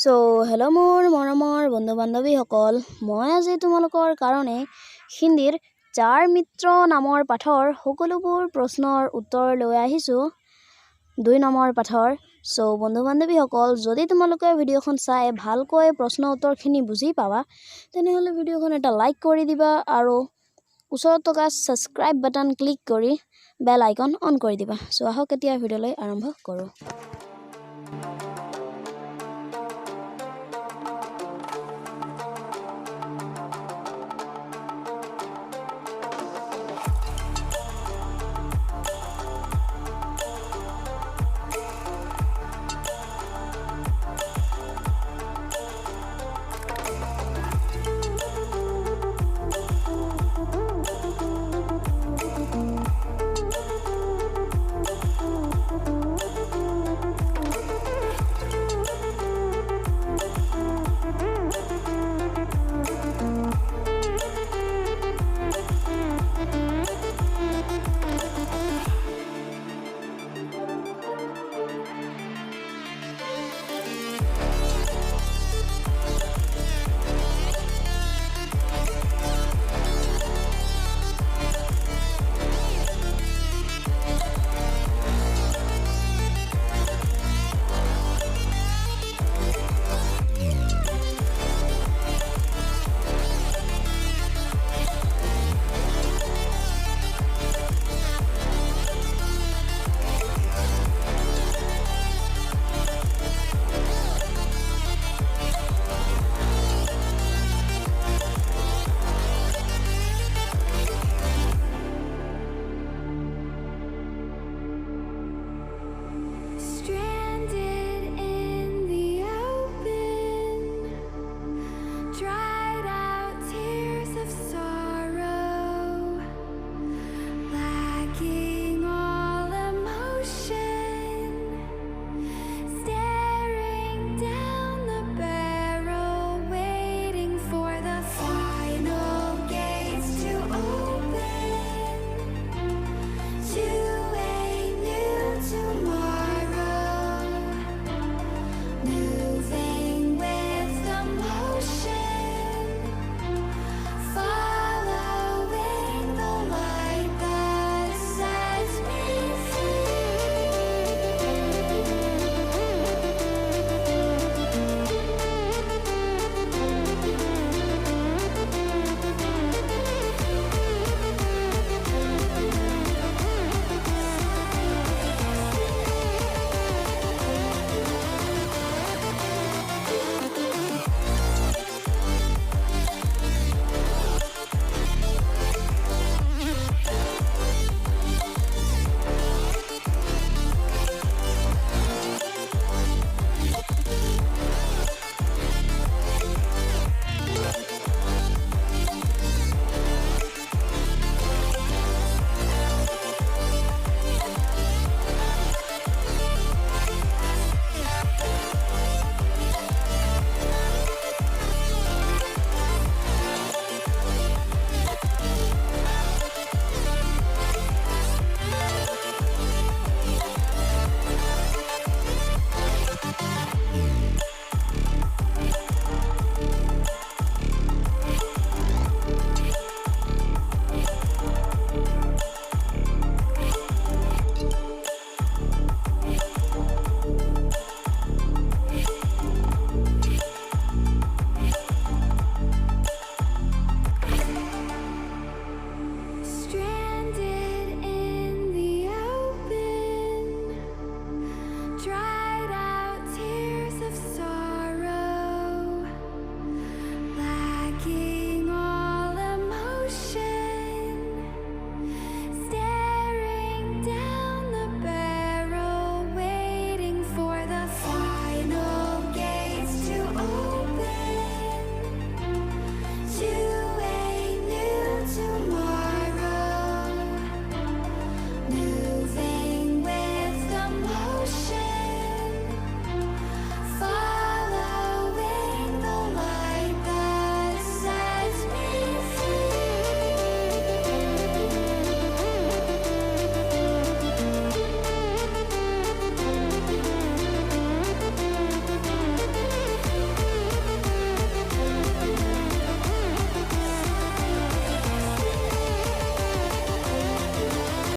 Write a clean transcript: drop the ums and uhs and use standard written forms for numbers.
So hello' মোৰ মৰমৰ বন্ধু বান্ধৱীসকল, মই আজি তোমালোকৰ কাৰণে হিন্দীৰ যাৰ মিত্ৰ নামৰ পাঠৰ সকলোবোৰ প্ৰশ্নৰ উত্তৰ লৈ আহিছোঁ। 2 নম্বৰ পাঠৰ। সো বন্ধু বান্ধৱীসকল, যদি তোমালোকে ভিডিঅ'খন চাই ভালকৈ প্ৰশ্ন উত্তৰখিনি বুজি পাবা, তেনেহ'লে ভিডিঅ'খন এটা লাইক কৰি দিবা আৰু ওচৰত থকা ছাবস্ক্ৰাইব বাটন ক্লিক কৰি বেল আইকন অন কৰি দিবা। সো আহক এতিয়া ভিডিঅ'লৈ আৰম্ভ কৰোঁ।